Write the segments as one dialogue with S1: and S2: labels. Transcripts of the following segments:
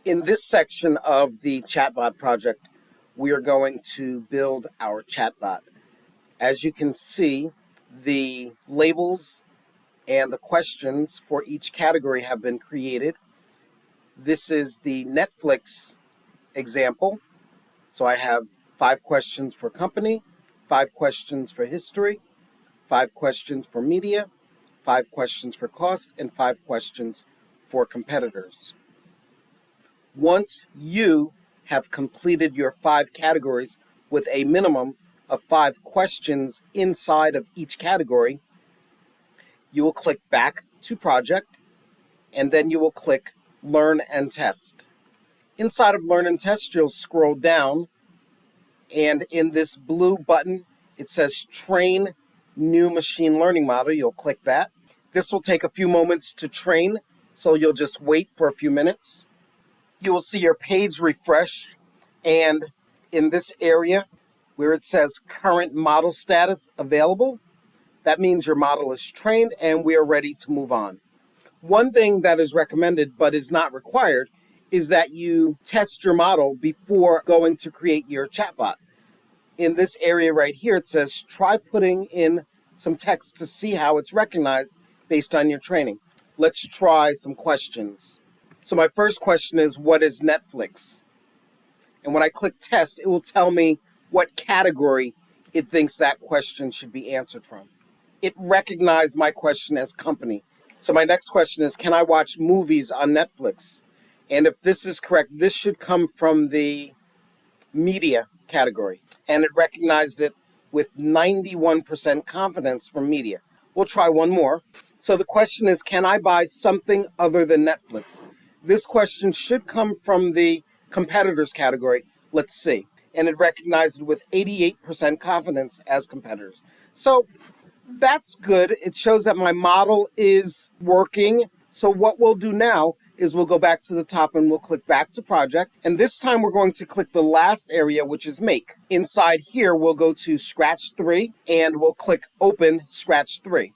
S1: In this section of the Chatbot project, we are going to build our chatbot. As you can see, the labels and the questions for each category have been created. This is the Netflix example. So I have 5 questions for company, 5 questions for history, 5 questions for media, 5 questions for cost, and 5 questions for competitors. Once you have completed your 5 categories with a minimum of 5 questions inside of each category, you will click back to project, and then you will click Learn and Test. Inside of Learn and Test, you'll scroll down, and in this blue button, it says Train New Machine Learning Model. You'll click that. This will take a few moments to train, so you'll just wait for a few minutes. You will see your page refresh, and in this area where it says current model status available, that means your model is trained and we are ready to move on. One thing that is recommended but is not required is that you test your model before going to create your chatbot. In this area right here, it says try putting in some text to see how it's recognized based on your training. Let's try some questions. So my first question is, what is Netflix? And when I click test, it will tell me what category it thinks that question should be answered from. It recognized my question as company. So my next question is, can I watch movies on Netflix? And if this is correct, this should come from the media category. And it recognized it with 91% confidence from media. We'll try one more. So the question is, can I buy something other than Netflix? This question should come from the competitors category. Let's see. And it recognized it with 88% confidence as competitors. So that's good. It shows that my model is working. So what we'll do now is we'll go back to the top and we'll click back to project. And this time we're going to click the last area, which is make. Inside here, we'll go to Scratch 3 and we'll click open Scratch 3.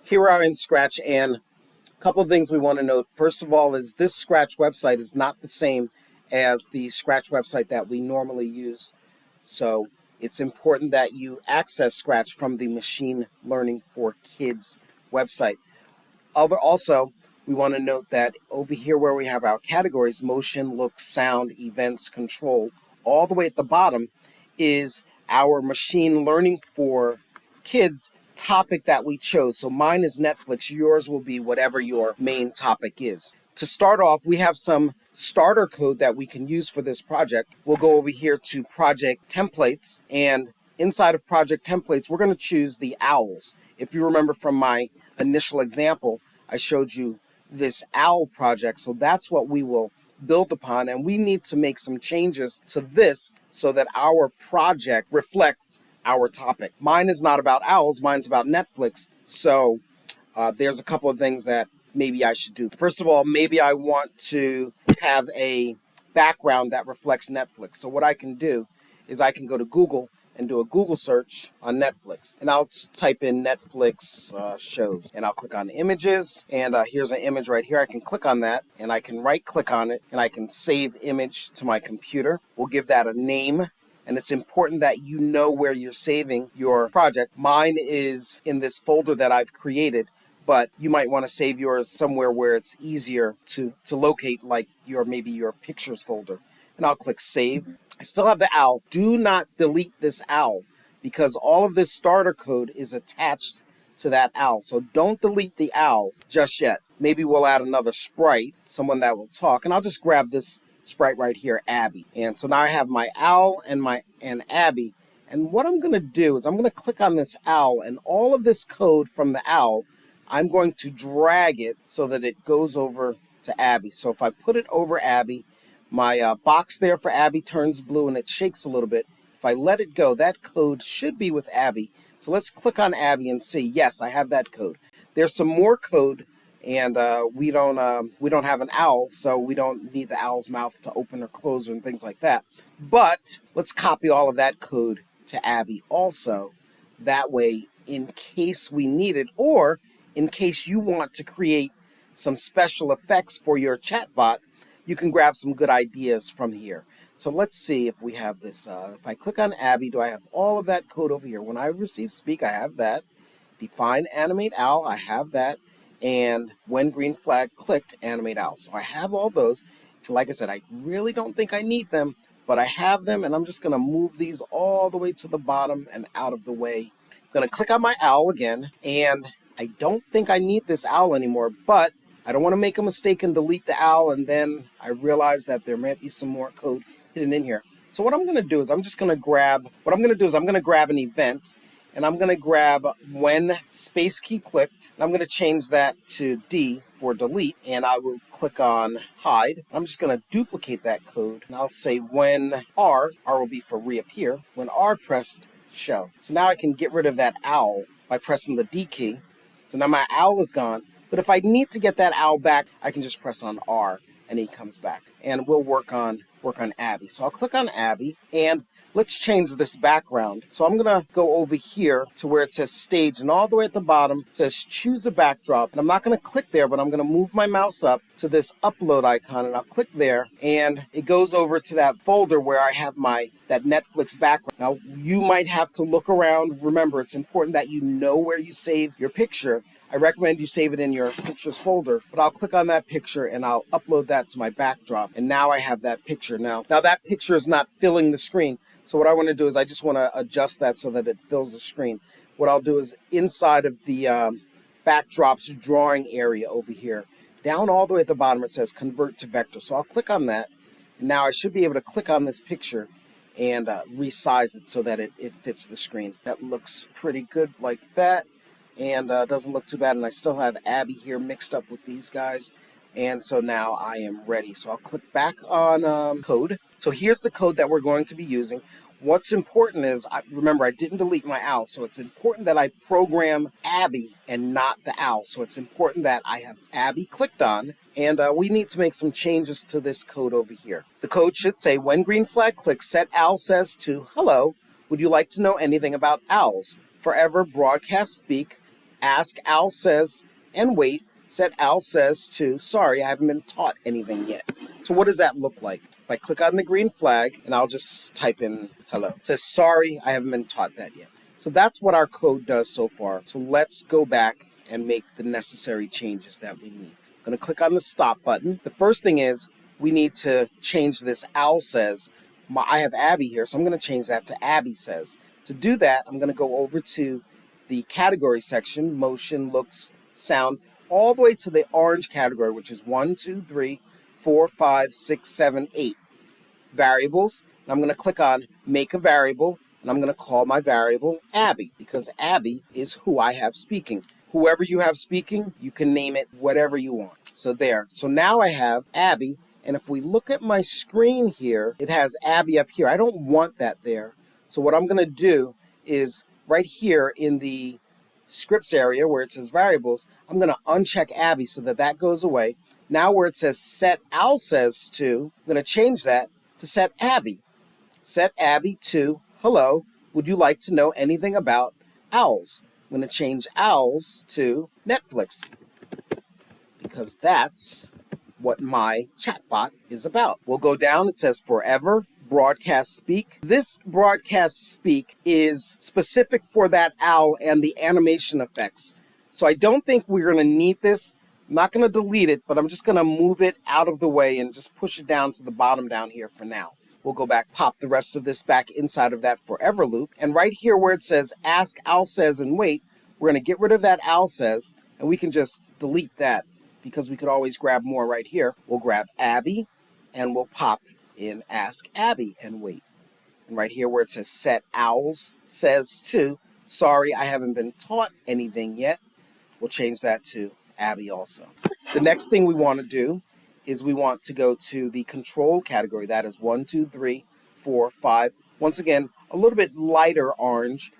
S1: Here we are in Scratch, and a couple of things we want to note. First of all is this Scratch website is not the same as the Scratch website that we normally use. So it's important that you access Scratch from the Machine Learning for Kids website. Also, we want to note that over here where we have our categories, motion, look, sound, events, control, all the way at the bottom is our Machine Learning for Kids topic that we chose. So mine is Netflix, yours will be whatever your main topic is. To start off, we have some starter code that we can use for this project. We'll go over here to project templates, and inside of project templates, we're going to choose the owls. If you remember from my initial example, I showed you this owl project, so that's what we will build upon, and we need to make some changes to this so that our project reflects our topic. Mine is not about owls, mine's about Netflix, so there's a couple of things that maybe I should do. First of all, maybe I want to have a background that reflects Netflix. So what I can do is I can go to Google and do a Google search on Netflix. And I'll type in Netflix shows. And I'll click on images. And here's an image right here. I can click on that. And I can right click on it. And I can save image to my computer. We'll give that a name. And it's important that you know where you're saving your project. Mine is in this folder that I've created, but you might want to save yours somewhere where it's easier to locate, like maybe your pictures folder. And I'll click save. I still have the owl. Do not delete this owl because all of this starter code is attached to that owl. So don't delete the owl just yet. Maybe we'll add another sprite, someone that will talk, and I'll just grab this sprite right here, Abby. And so now I have my owl and Abby. And what I'm going to do is I'm going to click on this owl, and all of this code from the owl, I'm going to drag it so that it goes over to Abby. So if I put it over Abby, my box there for Abby turns blue and it shakes a little bit. If I let it go, that code should be with Abby. So let's click on Abby and see, yes, I have that code. There's some more code, and we don't have an owl, so we don't need the owl's mouth to open or close and things like that. But let's copy all of that code to Abby also. That way, in case we need it, or in case you want to create some special effects for your chatbot, you can grab some good ideas from here. So let's see if we have this. If I click on Abby, do I have all of that code over here? When I receive speak, I have that. Define animate owl, I have that. And when green flag clicked, animate owl. So I have all those. And like I said, I really don't think I need them, but I have them, and I'm just going to move these all the way to the bottom and out of the way. I'm going to click on my owl again, and I don't think I need this owl anymore, but I don't want to make a mistake and delete the owl, and then I realize that there might be some more code hidden in here. So what I'm going to do is I'm going to grab an event, and I'm going to grab when space key clicked. I'm going to change that to D for delete, and I will click on hide. I'm just going to duplicate that code, and I'll say when R will be for reappear, when R pressed, show. So now I can get rid of that owl by pressing the D key. So now my owl is gone, but if I need to get that owl back, I can just press on R, and he comes back. And we'll work on Abby. So I'll click on Abby, and let's change this background. So I'm going to go over here to where it says stage, and all the way at the bottom it says choose a backdrop. And I'm not going to click there, but I'm going to move my mouse up to this upload icon, and I'll click there, and it goes over to that folder where I have that Netflix background. Now, you might have to look around. Remember, it's important that you know where you save your picture. I recommend you save it in your pictures folder, but I'll click on that picture and I'll upload that to my backdrop, and now I have that picture. Now that picture is not filling the screen, so what I want to do is I just want to adjust that so that it fills the screen. What I'll do is inside of the backdrops drawing area over here, down all the way at the bottom it says convert to vector. So I'll click on that, and now I should be able to click on this picture and resize it so that it fits the screen. That looks pretty good like that. And doesn't look too bad, and I still have Abby here mixed up with these guys, and so now I am ready. So I'll click back on code. So here's the code that we're going to be using. What's important is, remember, I didn't delete my owl, so it's important that I program Abby and not the owl. So it's important that I have Abby clicked on, and we need to make some changes to this code over here. The code should say, when green flag clicks, set owl says to hello, would you like to know anything about owls? Forever broadcast speak. Ask owl says and wait, set owl says to sorry, I haven't been taught anything yet. So what does that look like? If I click on the green flag, and I'll just type in hello. It says sorry, I haven't been taught that yet. So that's what our code does so far. So let's go back and make the necessary changes that we need. I'm going to click on the stop button. The first thing is we need to change this owl says. I have Abby here, so I'm going to change that to Abby says. To do that, I'm going to go over to the category section, motion, looks, sound, all the way to the orange category, which is 1, 2, 3, 4, 5, 6, 7, 8. Variables, and I'm going to click on make a variable, and I'm going to call my variable Abby, because Abby is who I have speaking. Whoever you have speaking, you can name it whatever you want. So there. So now I have Abby, and if we look at my screen here, it has Abby up here. I don't want that there. So what I'm going to do is right here in the scripts area where it says variables, I'm going to uncheck Abby so that goes away. Now where it says set owl says to, I'm going to change that to set Abby. Set Abby to hello, would you like to know anything about owls? I'm going to change owls to Netflix, because that's what my chatbot is about. We'll go down, it says forever broadcast speak. This broadcast speak is specific for that owl and the animation effects. So I don't think we're going to need this. I'm not going to delete it, but I'm just going to move it out of the way and just push it down to the bottom down here for now. We'll go back, pop the rest of this back inside of that forever loop. And right here where it says ask owl says and wait, we're going to get rid of that owl says, and we can just delete that because we could always grab more right here. We'll grab Abby and we'll pop in ask Abby and wait. And right here where it says set owls says to sorry, I haven't been taught anything yet, we'll change that to Abby also. The next thing we want to do is we want to go to the control category. That is 1, 2, 3, 4, 5. Once again, a little bit lighter orange.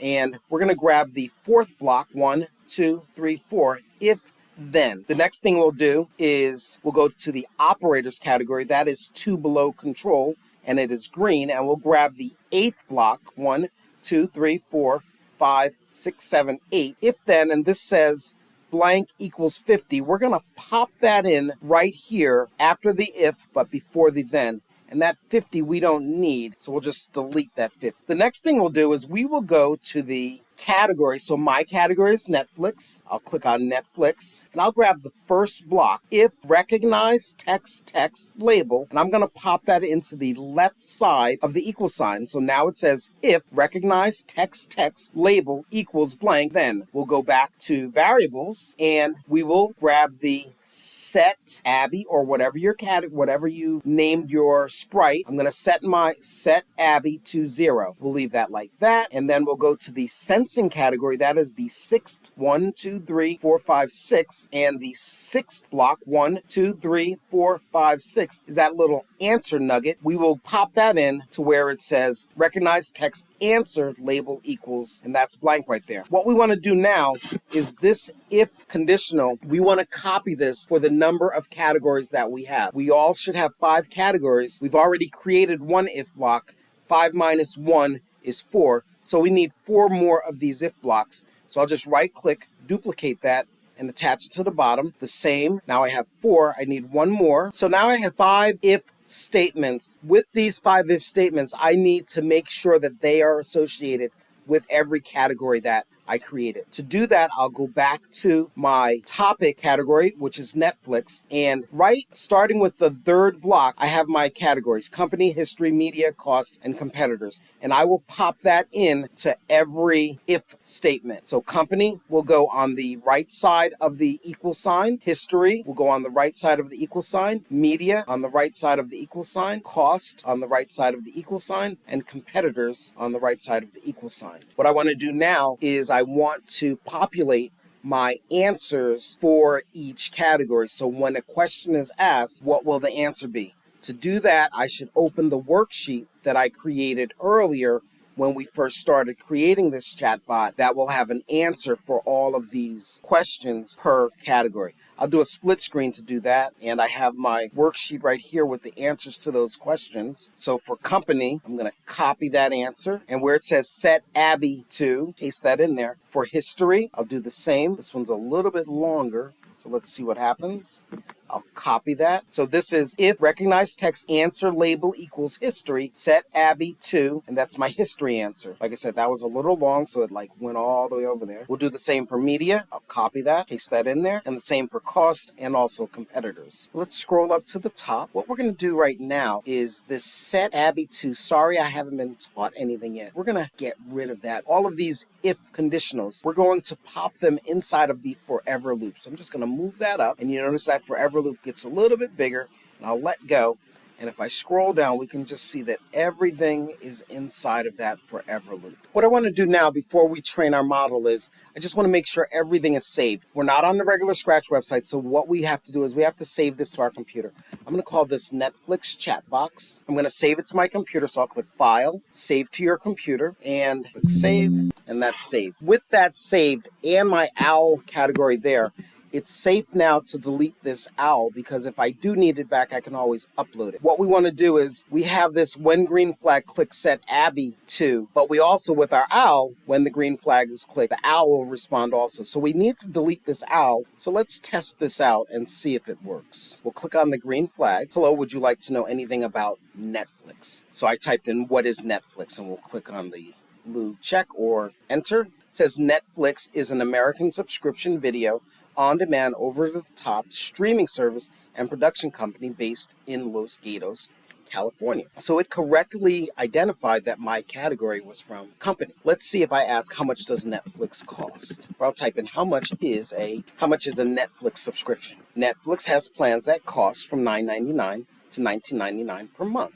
S1: And we're going to grab the fourth block, 1, 2, 3, 4, if then. The next thing we'll do is we'll go to the operators category. That is 2 below control, and it is green. And we'll grab the 8th block, 1, 2, 3, 4, 5, 6, 7, 8. If then, and this says blank equals 50, we're going to pop that in right here after the if, but before the then. And that 50 we don't need, so we'll just delete that 50. The next thing we'll do is we will go to the category. So my category is Netflix. I'll click on Netflix, and I'll grab the first block, if recognize text label, and I'm going to pop that into the left side of the equal sign. So now it says if recognize text label equals blank, then we'll go back to variables, and we will grab the set Abby, or whatever your whatever you named your sprite. I'm going to set Abby to 0. We'll leave that like that, and then we'll go to the sensing category. That is the sixth 1, 2, 3, 4, 5, 6, and the sixth block 1, 2, 3, 4, 5, 6 is that little answer nugget. We will pop that in to where it says recognize text answer label equals, and that's blank right there. What we want to do now is this if conditional. We want to copy this for the number of categories that we have. We all should have 5 categories. We've already created one if block. 5 minus 1 is 4. So we need 4 more of these if blocks. So I'll just right click, duplicate that, and attach it to the bottom. The same. Now I have 4. I need 1 more. So now I have 5 if statements. With these 5 if statements, I need to make sure that they are associated with every category that I created. To do that, I'll go back to my topic category, which is Netflix, and starting with the third block, I have my categories: company, history, media, cost, and competitors. And I will pop that in to every if statement. So company will go on the right side of the equal sign, history will go on the right side of the equal sign, media on the right side of the equal sign, cost on the right side of the equal sign, and competitors on the right side of the equal sign. What I want to do now is I want to populate my answers for each category. So when a question is asked, what will the answer be? To do that, I should open the worksheet that I created earlier when we first started creating this chatbot that will have an answer for all of these questions per category. I'll do a split screen to do that, and I have my worksheet right here with the answers to those questions. So for company, I'm going to copy that answer, and where it says set Abby to, paste that in there. For history, I'll do the same. This one's a little bit longer, so let's see what happens. I'll copy that. So this is if recognize text answer label equals history, set Abby to, and that's my history answer. Like I said, that was a little long, so it went all the way over there. We'll do the same for media. I'll copy that, paste that in there, and the same for cost and also competitors. Let's scroll up to the top. What we're going to do right now is this set Abby to, sorry I haven't been taught anything yet. We're going to get rid of that. All of these if conditionals, we're going to pop them inside of the forever loop. So I'm just going to move that up, and you notice that forever loop gets a little bit bigger, and I'll let go, and if I scroll down we can just see that everything is inside of that forever loop. What I want to do now before we train our model is I just want to make sure everything is saved. We're not on the regular Scratch website, so what we have to do is we have to save this to our computer. I'm going to call this Netflix Chatbox. I'm going to save it to my computer, so I'll click File, Save to your computer, and click Save, and that's saved. With that saved and my OWL category there, it's safe now to delete this OWL, because if I do need it back, I can always upload it. What we want to do is we have this when green flag click set Abby to, but we also with our OWL, when the green flag is clicked, the OWL will respond also. So we need to delete this OWL. So let's test this out and see if it works. We'll click on the green flag. Hello, would you like to know anything about Netflix? So I typed in what is Netflix, and we'll click on the blue check or enter. It says Netflix is an American subscription video on-demand, over-the-top streaming service and production company based in Los Gatos, California. So it correctly identified that my category was from company. Let's see if I ask how much does Netflix cost. Or I'll type in how much is a Netflix subscription. Netflix has plans that cost from $9.99 to $19.99 per month.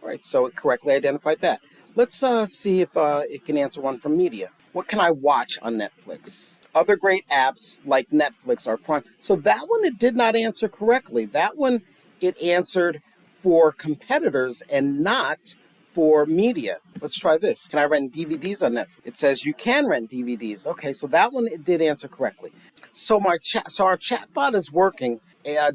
S1: All right, so it correctly identified that. Let's see if it can answer one from media. What can I watch on Netflix? Other great apps like Netflix are Prime. So that one it did not answer correctly. That one it answered for competitors and not for media. Let's try this. Can I rent DVDs on Netflix? It says you can rent DVDs. Okay, so that one it did answer correctly. So our chatbot is working.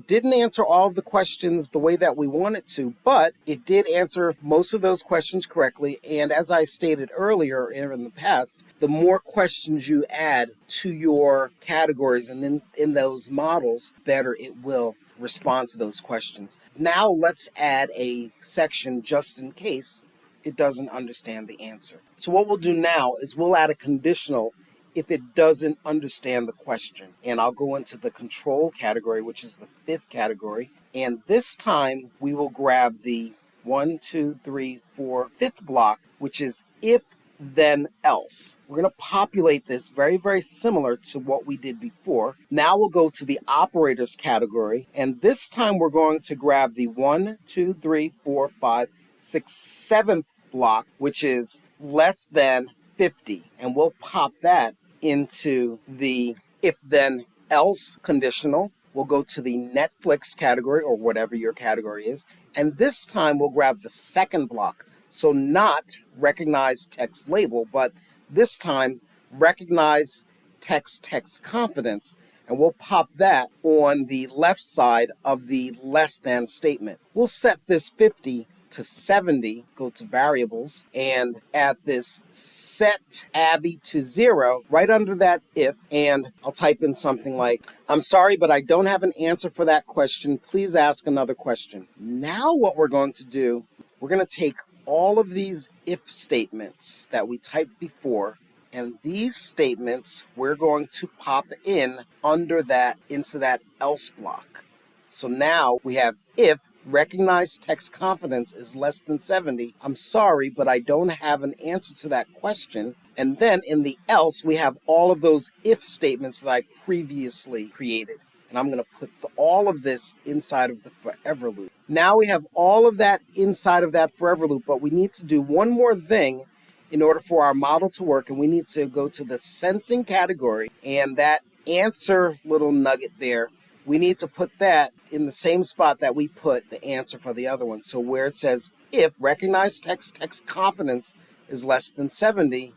S1: didn't answer all of the questions the way that we wanted to, but it did answer most of those questions correctly. And as I stated earlier in the past, the more questions you add to your categories and in those models, better it will respond to those questions. Now let's add a section just in case it doesn't understand the answer. So what we'll do now is we'll add a conditional if it doesn't understand the question. And I'll go into the control category, which is the fifth category. And this time we will grab the 1, 2, 3, 4, fifth block, which is if then else. We're going to populate this very, very similar to what we did before. Now we'll go to the operators category. And this time we're going to grab the 1, 2, 3, 4, 5, 6, 7th block, which is less than 50. And we'll pop that into the if then else conditional. We'll go to the Netflix category or whatever your category is. And this time we'll grab the second block. So not recognize text label, but this time recognize text confidence. And we'll pop that on the left side of the less than statement. We'll set this 50 to 70, go to variables, and add this set Abby to 0 right under that if, and I'll type in something like, I'm sorry, but I don't have an answer for that question. Please ask another question. Now what we're going to do, we're going to take all of these if statements that we typed before, and these statements we're going to pop in under that into that else block. So now we have if recognize text confidence is less than 70. I'm sorry, but I don't have an answer to that question. And then in the else, we have all of those if statements that I previously created. And I'm going to put all of this inside of the forever loop. Now we have all of that inside of that forever loop, but we need to do one more thing in order for our model to work. And we need to go to the sensing category, and that answer little nugget there, we need to put that in the same spot that we put the answer for the other one. So where it says if recognize text confidence is less than 70,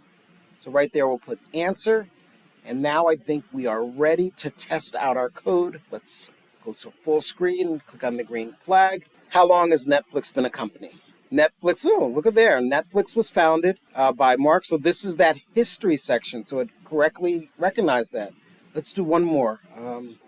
S1: so right there we'll put answer. And now I think we are ready to test out our code. Let's go to full screen, click on the green flag. How long has Netflix been a company? Netflix, oh, look at there. Netflix was founded by Mark. So this is that history section. So it correctly recognized that. Let's do one more.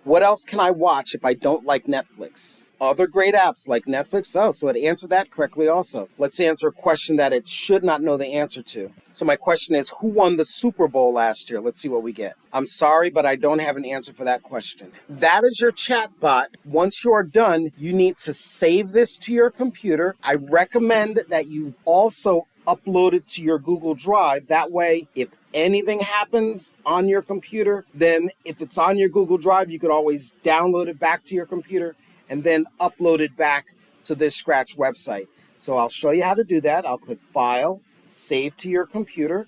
S1: What else can I watch if I don't like Netflix? Other great apps like Netflix. Oh, so it answered that correctly also. Let's answer a question that it should not know the answer to. So my question is, who won the Super Bowl last year? Let's see what we get. I'm sorry, but I don't have an answer for that question. That is your chatbot. Once you are done, you need to save this to your computer. I recommend that you also upload it to your Google Drive. That way, if anything happens on your computer, then if it's on your Google Drive, you could always download it back to your computer and then upload it back to this Scratch website. So I'll show you how to do that. I'll click File, Save to your computer.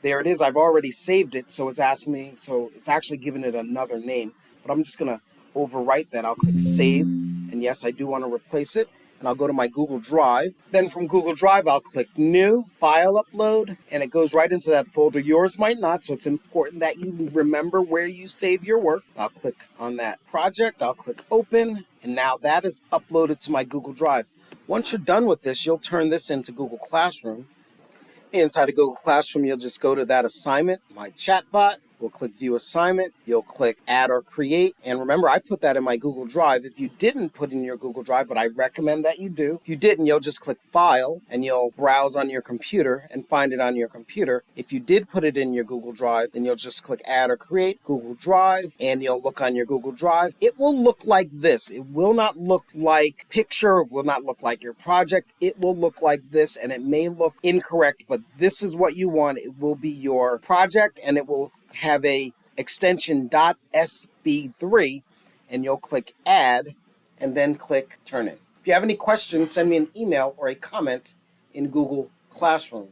S1: There it is. I've already saved it, so it's asking me, so it's actually giving it another name. But I'm just going to overwrite that. I'll click Save, and yes, I do want to replace it. And I'll go to my Google Drive. Then from Google Drive, I'll click New, File Upload, and it goes right into that folder. Yours might not, so it's important that you remember where you save your work. I'll click on that project. I'll click Open, and now that is uploaded to my Google Drive. Once you're done with this, you'll turn this into Google Classroom. Inside of Google Classroom, you'll just go to that assignment, my chatbot. We'll click View Assignment. You'll click Add or Create. And remember, I put that in my Google Drive. If you didn't put in your Google Drive, but I recommend that you do. If you didn't, you'll just click File, and you'll browse on your computer and find it on your computer. If you did put it in your Google Drive, then you'll just click Add or Create, Google Drive, and you'll look on your Google Drive. It will look like this. It will not look like picture. It will not look like your project. It will look like this, and it may look incorrect, but this is what you want. It will be your project, and it will have a extension .sb3, and you'll click Add and then click Turn In. If you have any questions, send me an email or a comment in Google Classroom.